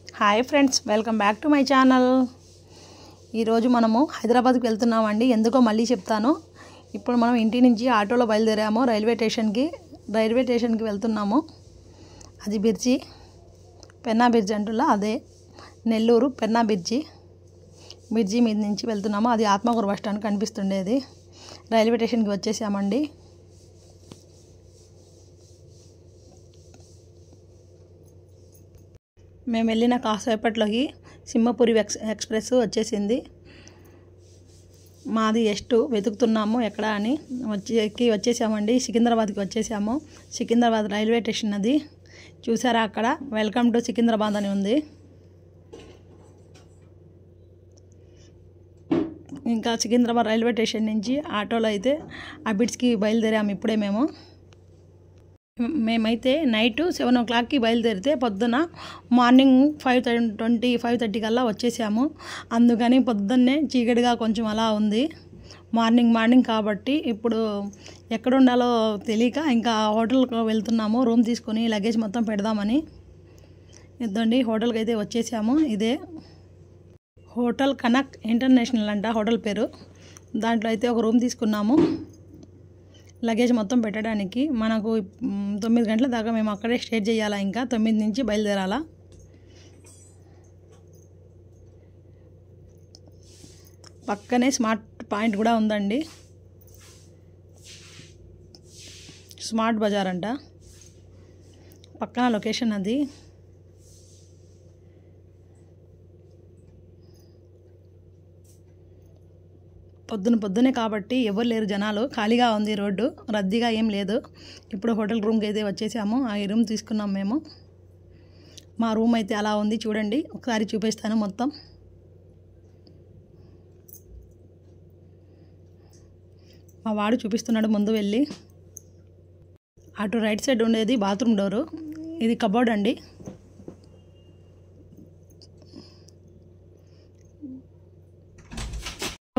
Hi friends, welcome back to my channel. ఈరోజు మనము హైదరాబాద్కి వెళ్తున్నామండి. ఎందుకో మళ్ళీ చెప్తాను. ఇప్పుడు మనం ఇంటి నుంచి ఆటోలో బయలుదేరాము. రైల్వే స్టేషన్కి వెళ్తున్నాము. అది బ్రిడ్జి, పెన్నా బ్రిడ్జి అంటున్నా, అదే నెల్లూరు పెన్నా బ్రిడ్జి మీద నుంచి వెళ్తున్నాము. అది ఆత్మకూరు బస్ స్టాండ్ కనిపిస్తుండేది. రైల్వే స్టేషన్కి వచ్చేసామండి. మేము వెళ్ళిన కాసేపట్లోకి సింహపురి ఎక్స్ప్రెస్ వచ్చేసింది. మాది ఎస్ట్ వెతుకుతున్నాము ఎక్కడ అని వచ్చేసామండి. సికింద్రాబాద్కి వచ్చేసాము. సికింద్రాబాద్ రైల్వే స్టేషన్ అది చూసారా, అక్కడ వెల్కమ్ టు సికింద్రాబాద్ అని ఉంది. ఇంకా సికింద్రాబాద్ రైల్వే స్టేషన్ నుంచి ఆటోలో అయితే అబిడ్స్కి బయలుదేరాము. ఇప్పుడే మేమైతే నైట్ 7 o'clockకి బయలుదేరితే పొద్దున మార్నింగ్ 5:30 కల్లా వచ్చేసాము. అందుకని పొద్దున్నే చీకటిగా కొంచెం అలా ఉంది. మార్నింగ్ కాబట్టి ఇప్పుడు ఎక్కడ ఉండాలో తెలియక ఇంకా హోటల్కి వెళ్తున్నాము. రూమ్ తీసుకొని లగేజ్ మొత్తం పెడదామని. ఇద్దండి, హోటల్కి అయితే వచ్చేసాము. ఇదే హోటల్ కనక్ ఇంటర్నేషనల్ అంట హోటల్ పేరు. దాంట్లో అయితే ఒక రూమ్ తీసుకున్నాము లగేజ్ మొత్తం పెట్టడానికి. మనకు 9 గంటల దాకా మేము అక్కడే స్టే చేయాలా. ఇంకా 9 నుంచి బయలుదేరాలా. పక్కనే స్మార్ట్ పాయింట్ కూడా ఉందండి. స్మార్ట్ బజార్ అంట పక్కన లొకేషన్ అది. పొద్దునే కాబట్టి ఎవరు లేరు, జనాలు ఖాళీగా ఉంది. రోడ్డు రద్దీగా ఏం లేదు. ఇప్పుడు హోటల్ రూమ్కి అయితే వచ్చేసాము. ఆ రూమ్ తీసుకున్నాం మేము. మా రూమ్ అయితే అలా ఉంది, చూడండి. ఒకసారి చూపిస్తాను మొత్తం. మా వాడు చూపిస్తున్నాడు ముందు వెళ్ళి. అటు రైట్ సైడ్ ఉండేది బాత్రూమ్ డోరు. ఇది కబోర్డ్ అండి.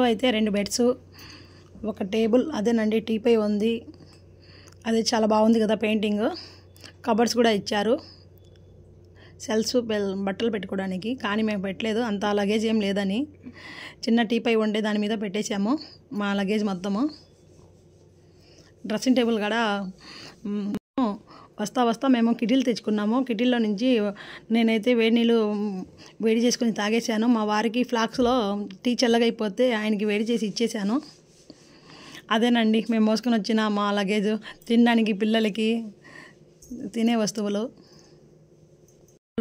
అయితే 2 బెడ్స్, ఒక టేబుల్, అదేనండి టీపై ఉంది. అది చాలా బాగుంది కదా పెయింటింగ్. కబర్డ్స్ కూడా ఇచ్చారు, సెల్స్ బట్టలు పెట్టుకోవడానికి. కానీ మేము పెట్టలేదు, అంత లగేజ్ ఏం లేదని. చిన్న టీపై ఉండే దాని మీద పెట్టేసాము మా లగేజ్ మొత్తము. డ్రెస్సింగ్ టేబుల్ కూడా వస్తా మేము కిటిల్ తెచ్చుకున్నాము. కిటిల్లో నుంచి నేనైతే వేడి చేసుకొని తాగేసాను. మా వారికి ఫ్లాక్స్లో టీ చల్లగైపోతే ఆయనకి వేడి చేసి ఇచ్చేసాను. అదేనండి మేము మోసుకొని వచ్చిన మా లగేజ్. తినడానికి పిల్లలకి తినే వస్తువులు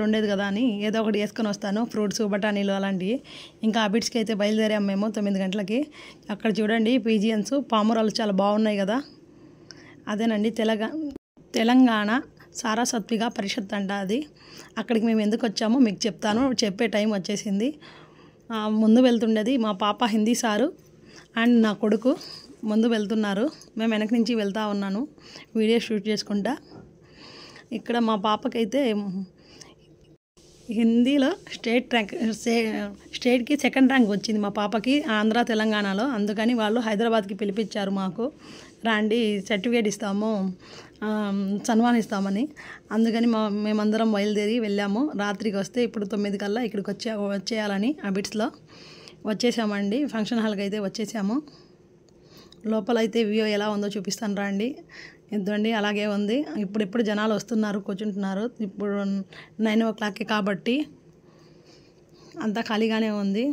ఉండేది కదా అని ఏదో ఒకటి వేసుకొని వస్తాను. ఫ్రూట్స్, బఠానీలు అలాంటివి. ఇంకా అబిడ్స్కి అయితే బయలుదేరాము మేము 9 గంటలకి. అక్కడ చూడండి పీజియన్స్, పావురాలు చాలా బాగున్నాయి కదా. అదేనండి తెలంగాణ సారస్వతిక పరిషత్ అంట అది. అక్కడికి మేము ఎందుకు వచ్చామో మీకు చెప్తాను. చెప్పే టైం వచ్చేసింది. ముందు వెళ్తుండేది మా పాప, హిందీ సారు అండ్ నా కొడుకు ముందు వెళ్తున్నారు. మేము వెనక నుంచి వెళ్తూ ఉన్నాను వీడియో షూట్ చేసుకుంటా. ఇక్కడ మా పాపకైతే హిందీలో స్టేట్కి 2nd ర్యాంక్ వచ్చింది మా పాపకి, ఆంధ్ర తెలంగాణలో. అందుకని వాళ్ళు హైదరాబాద్కి పిలిపించారు. మాకు రాండి సర్టిఫికేట్ ఇస్తాము, సన్మానిస్తామని. అందుకని మేమందరం బయలుదేరి వెళ్ళాము. రాత్రికి వస్తే ఇప్పుడు 9 కల్లా ఇక్కడికి వచ్చేయాలని అబిడ్స్లో వచ్చేసామండి. ఫంక్షన్ హాల్కి అయితే వచ్చేసాము. లోపలైతే వ్యూ ఎలా ఉందో చూపిస్తాను రండి. ఇద్దండి, అలాగే ఉంది. ఇప్పుడు జనాలు వస్తున్నారు, కూర్చుంటున్నారు. ఇప్పుడు 9 o'clock కాబట్టి అంతా ఖాళీగానే ఉంది.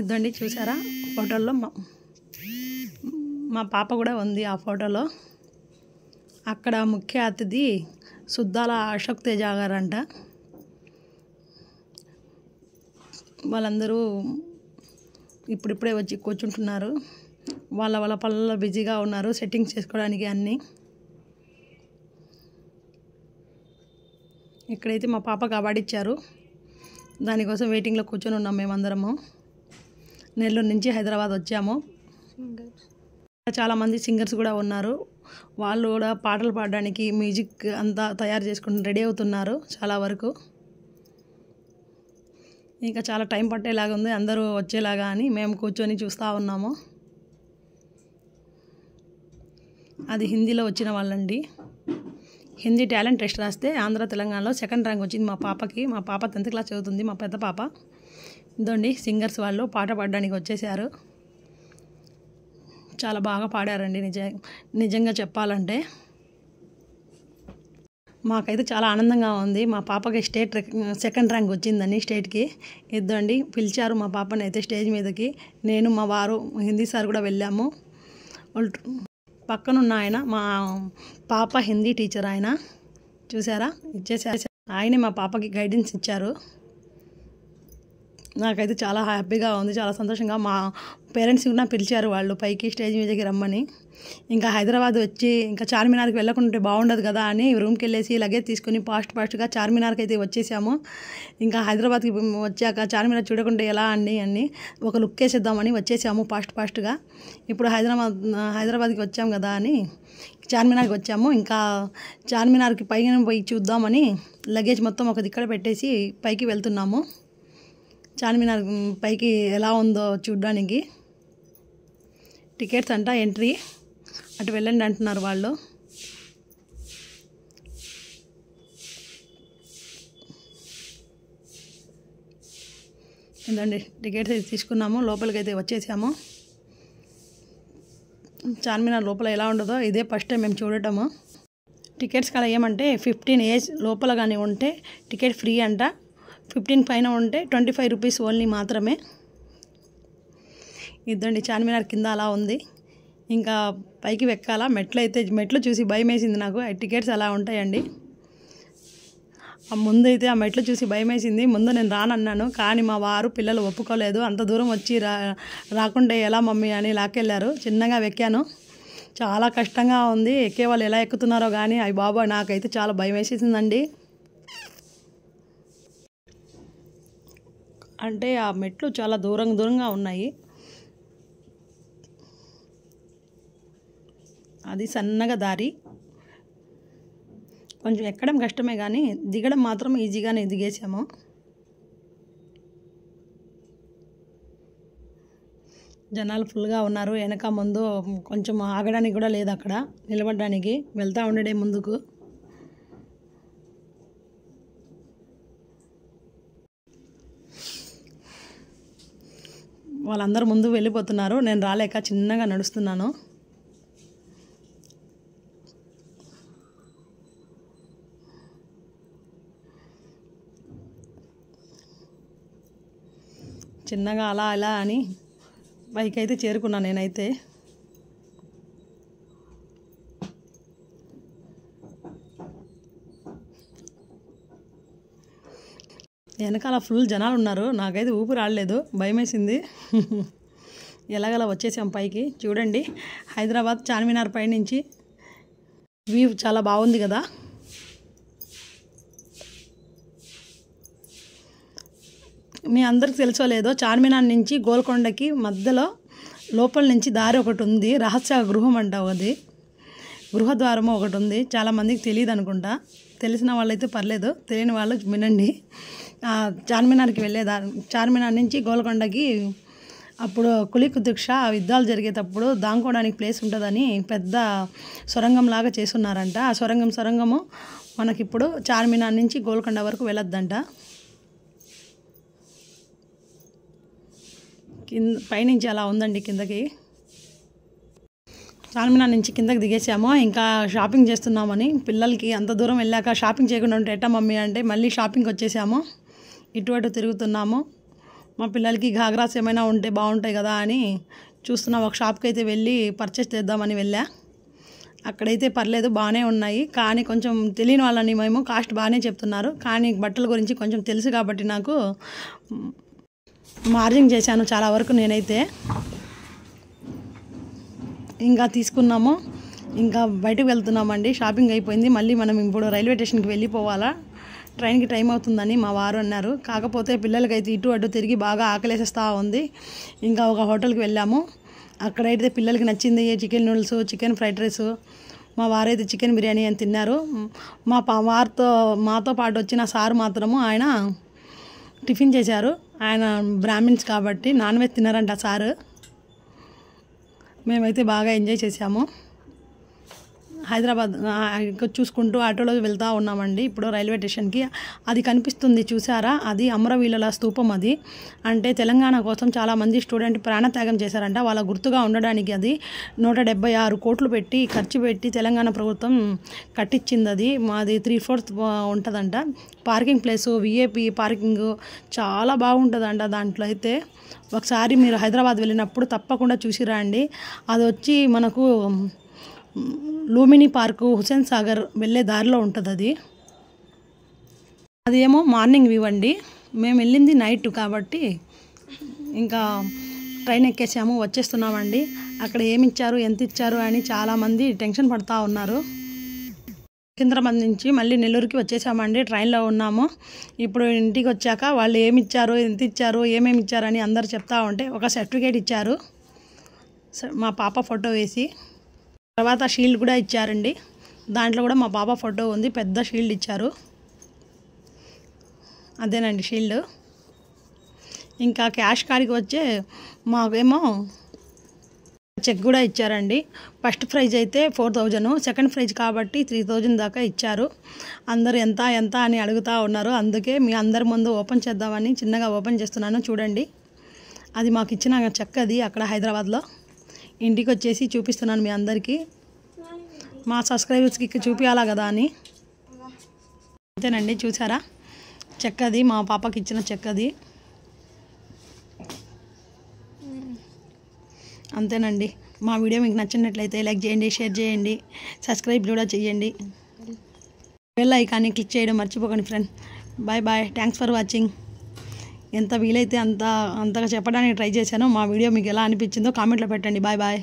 ఇద్దండి, చూసారా ఫోటోల్లో మా పాప కూడా ఉంది ఆ ఫోటోలో. అక్కడ ముఖ్య అతిథి సుద్దాల అశోక్ తేజ గారంట. వాళ్ళందరూ ఇప్పుడిప్పుడే వచ్చి కూర్చుంటున్నారు. వాళ్ళ పనుల్లో బిజీగా ఉన్నారు, సెట్టింగ్స్ చేసుకోవడానికి అన్నీ. ఇక్కడైతే మా పాపకు అవార్డు ఇచ్చారు. దానికోసం వెయిటింగ్లో కూర్చొని ఉన్నాం మేమందరము. నెల్లూరు నుంచి హైదరాబాద్ వచ్చాము. చాలామంది సింగర్స్ కూడా ఉన్నారు. వాళ్ళు కూడా పాటలు పాడడానికి మ్యూజిక్ అంతా తయారు చేసుకుని రెడీ అవుతున్నారు చాలా వరకు. ఇంకా చాలా టైం పట్టేలాగా ఉంది అందరూ వచ్చేలాగా అని మేము కూర్చొని చూస్తూ ఉన్నాము. అది హిందీలో వచ్చిన వాళ్ళండి. హిందీ టాలెంట్ టెస్ట్ రాస్తే ఆంధ్ర తెలంగాణలో సెకండ్ ర్యాంక్ వచ్చింది మా పాపకి. మా పాప 10th క్లాస్ చదువుతుంది, మా పెద్ద పాప. ఇదండి సింగర్స్ వాళ్ళు పాట పాడడానికి వచ్చేసారు. చాలా బాగా పాడారండి నిజంగా చెప్పాలంటే. మాకైతే చాలా ఆనందంగా ఉంది. మా పాపకి సెకండ్ ర్యాంక్ వచ్చిందని స్టేట్కి. ఇద్దండి పిలిచారు మా పాపని అయితే స్టేజ్ మీదకి. నేను మా వారు హిందీ సార్ కూడా వెళ్ళాము. పక్కనున్న ఆయన మా పాప హిందీ టీచర్, ఆయన చూసారా ఇచ్చేసారు. ఆయనే మా పాపకి గైడెన్స్ ఇచ్చారు. నాకైతే చాలా హ్యాపీగా ఉంది, చాలా సంతోషంగా. మా పేరెంట్స్ కూడా పిలిచారు వాళ్ళు పైకి స్టేజ్ మీదకి రమ్మని. ఇంకా హైదరాబాద్ వచ్చి ఇంకా చార్మినార్కి వెళ్ళకుంటే బాగుండదు కదా అని రూమ్కి వెళ్ళేసి లగేజ్ తీసుకుని ఫాస్ట్గా చార్మినార్కి అయితే వచ్చేసాము. ఇంకా హైదరాబాద్కి వచ్చాక చార్మినార్ చూడకుంటే ఎలా అని ఒక లుక్ వేసేద్దామని వచ్చేసాము ఫాస్ట్గా. ఇప్పుడు హైదరాబాద్కి వచ్చాము కదా అని చార్మినార్కి వచ్చాము. ఇంకా చార్మినార్కి పైన పోయి చూద్దామని లగేజ్ మొత్తం ఒక దిక్కడ పెట్టేసి పైకి వెళ్తున్నాము. చార్మినార్ పైకి ఎలా ఉందో చూడడానికి. టికెట్స్ అంట ఎంట్రీ, అటు వెళ్ళండి అంటున్నారు వాళ్ళు. ఏంటండి టికెట్స్ అయితే తీసుకున్నాము, లోపలికి అయితే వచ్చేసాము. చార్మినార్ లోపల ఎలా ఉండదో ఇదే ఫస్ట్ టైం మేము చూడటము. టికెట్స్ కాడ ఏమంటే 15 ఏజ్ లోపల కానీ ఉంటే టికెట్ ఫ్రీ అంట, 15 పైన ఉంటే 25 రూపీస్ ఓన్లీ మాత్రమే. ఇదండి చార్మినార్ కింద అలా ఉంది. ఇంకా పైకి ఎక్కాలా. మెట్లు చూసి భయం వేసింది నాకు. టికెట్స్ అలా ఉంటాయండి. ముందు అయితే ఆ మెట్లు చూసి భయం వేసింది. ముందు నేను రానన్నాను, కానీ మా వారు పిల్లలు ఒప్పుకోలేదు. అంత దూరం వచ్చి రాకుంటే ఎలా మమ్మీ అని లాక్కెళ్ళారు. చిన్నగా ఎక్కాను. చాలా కష్టంగా ఉంది. ఎక్కే వాళ్ళు ఎలా ఎక్కుతున్నారో కానీ అయ్యి బాబా నాకైతే చాలా భయం వేసేసిందండి. అంటే ఆ మెట్లు చాలా దూరంగా ఉన్నాయి. అది సన్నగా దారి, కొంచెం ఎక్కడం కష్టమే కానీ దిగడం మాత్రం ఈజీగానే దిగేసాము. జనాలు ఫుల్గా ఉన్నారు. వెనక ముందు కొంచెం ఆగడానికి కూడా లేదు, అక్కడ నిలబడడానికి. వెళ్తూ ఉండడే ముందుకు. వాళ్ళందరూ ముందు వెళ్ళిపోతున్నారు. నేను రాలేక చిన్నగా నడుస్తున్నాను. చిన్నగా అలా అని పైకి అయితే చేరుకున్నాను నేనైతే. వెనకాల ఫుల్ జనాలు ఉన్నారు. నాకైతే ఊపిరి ఆడలేదు, భయం వేసింది. ఎలాగలా వచ్చేసాం పైకి. చూడండి హైదరాబాద్ చార్మినార్ పై నుంచి వ్యూ చాలా బాగుంది కదా. మీ అందరికి తెలుసో లేదో, చార్మినార్ నుంచి గోల్కొండకి మధ్యలో లోపల నుంచి దారి ఒకటి ఉంది. రహస్య గృహం అంట, అది గృహద్వారము ఒకటి ఉంది. చాలామందికి తెలియదు అనుకుంటా. తెలిసిన వాళ్ళైతే పర్లేదు, తెలియని వాళ్ళు వినండి. చార్మినార్కి వెళ్ళేదారి, చార్మినార్ నుంచి గోల్కొండకి అప్పుడు కులీ కుతుబ్ షా యుద్ధాలు జరిగేటప్పుడు దాంకోవడానికి ప్లేస్ ఉంటుందని పెద్ద సొరంగం లాగా చేస్తున్నారంట. ఆ సొరంగము మనకిప్పుడు చార్మినార్ నుంచి గోల్కొండ వరకు వెళ్ళొద్దంట. పైనుంచి అలా ఉందండి కిందకి. చార్మినార్ నుంచి కిందకి దిగేసాము. ఇంకా షాపింగ్ చేస్తున్నామని, పిల్లలకి అంత దూరం వెళ్ళాక షాపింగ్ చేయకుండా ఉంటే ఎట్టా మమ్మీ అంటే మళ్ళీ షాపింగ్కి వచ్చేసాము. ఇటు అటు తిరుగుతున్నాము. మా పిల్లలకి ఘాగ్రాస్ ఏమైనా ఉంటే బాగుంటాయి కదా అని చూస్తున్నాం. ఒక షాప్కి అయితే వెళ్ళి పర్చేస్ చేద్దామని వెళ్ళా. అక్కడైతే పర్లేదు, బాగానే ఉన్నాయి. కానీ కొంచెం తెలియని వాళ్ళని మేము కాస్ట్ బాగానే చెప్తున్నారు. కానీ బట్టల గురించి కొంచెం తెలుసు కాబట్టి నాకు మార్జిన్ చేశాను చాలా వరకు నేనైతే. ఇంకా తీసుకున్నాము. ఇంకా బయటకు వెళ్తున్నామండి. షాపింగ్ అయిపోయింది. మళ్ళీ మనం ఇప్పుడు రైల్వే స్టేషన్కి వెళ్ళిపోవాలా, ట్రైన్కి టైం అవుతుందని మా వారు అన్నారు. కాకపోతే పిల్లలకైతే ఇటు అటు తిరిగి బాగా ఆకలేసేస్తూ ఉంది. ఇంకా ఒక హోటల్కి వెళ్ళాము. అక్కడైతే పిల్లలకి నచ్చింది chicken noodles, chicken fried rice. మా వారైతే చికెన్ బిర్యానీ అని తిన్నారు. మాతో పాటు వచ్చిన సారు మాత్రము ఆయన టిఫిన్ చేశారు. ఆయన బ్రాహ్మిన్స్ కాబట్టి నాన్ వెజ్ తిన్నారంట సారు. మేమైతే బాగా ఎంజాయ్ చేసాము. హైదరాబాద్ చూసుకుంటూ ఆటోలో వెళ్తూ ఉన్నామండి. ఇప్పుడు రైల్వే స్టేషన్కి అది కనిపిస్తుంది చూసారా, అది అమరవీరుల స్తూపం. అది అంటే తెలంగాణ కోసం చాలామంది స్టూడెంట్ ప్రాణత్యాగం చేశారంట. వాళ్ళ గుర్తుగా ఉండడానికి అది 176 కోట్లు పెట్టి ఖర్చు పెట్టి తెలంగాణ ప్రభుత్వం కట్టించింది. అది మాది 3/4 ఉంటుందంట. పార్కింగ్ ప్లేసు విఐపి పార్కింగ్ చాలా బాగుంటుందంట. దాంట్లో అయితే ఒకసారి మీరు హైదరాబాద్ వెళ్ళినప్పుడు తప్పకుండా చూసిరా అండి. అది వచ్చి మనకు లూమిని పార్కు హుసేన్ సాగర్ వెళ్ళే దారిలో ఉంటుంది. అదేమో మార్నింగ్ వ్యూ అండి. మేము వెళ్ళింది నైట్ కాబట్టి ఇంకా ట్రైన్ ఎక్కేసాము, వచ్చేస్తున్నామండి. అక్కడ ఏమి ఇచ్చారు ఎంత ఇచ్చారు అని చాలామంది టెన్షన్ పడుతూ ఉన్నారు. సికింద్రాబాద్ నుంచి మళ్ళీ నెల్లూరుకి వచ్చేసామండి. ట్రైన్లో ఉన్నాము. ఇప్పుడు ఇంటికి వచ్చాక వాళ్ళు ఏమి ఇచ్చారు ఎంత ఇచ్చారు ఏమేమి ఇచ్చారని అందరు చెప్తా ఉంటే ఒక సర్టిఫికేట్ ఇచ్చారు మా పాప ఫోటో వేసి. తర్వాత షీల్డ్ కూడా ఇచ్చారండి. దాంట్లో కూడా మా పాప ఫోటో ఉంది. పెద్ద షీల్డ్ ఇచ్చారు. అదేనండి షీల్డ్. ఇంకా క్యాష్ కాడికి వచ్చే మాకేమో చెక్ కూడా ఇచ్చారండి. ఫస్ట్ ప్రైజ్ అయితే 4,000, సెకండ్ ప్రైజ్ కాబట్టి 3,000 దాకా ఇచ్చారు. అందరూ ఎంత ఎంత అని అడుగుతూ ఉన్నారు. అందుకే మీ అందరి ముందు ఓపెన్ చేద్దామని చిన్నగా ఓపెన్ చేస్తున్నాను. చూడండి, అది మాకు ఇచ్చిన చెక్. అది అక్కడ హైదరాబాద్లో ఇంటికి వచ్చేసి చూపిస్తున్నాను మీ అందరికీ. మా సబ్స్క్రైబర్స్కి చూపించాలా కదా అని. అంతేనండి, చూసారా చెక్. అది మా పాపకి ఇచ్చిన చెక్. అది అంతేనండి. మా వీడియో మీకు నచ్చినట్లయితే లైక్ చేయండి, షేర్ చేయండి, సబ్స్క్రైబ్ కూడా చేయండి. బెల్ ఐకాన్ని క్లిక్ చేయడం మర్చిపోకండి friend. Bye bye. Thanks for watching. ఎంత వీలైతే అంతగా చెప్పడానికి ట్రై చేశాను. మా వీడియో మీకు ఎలా అనిపించిందో కామెంట్లో పెట్టండి. Bye bye.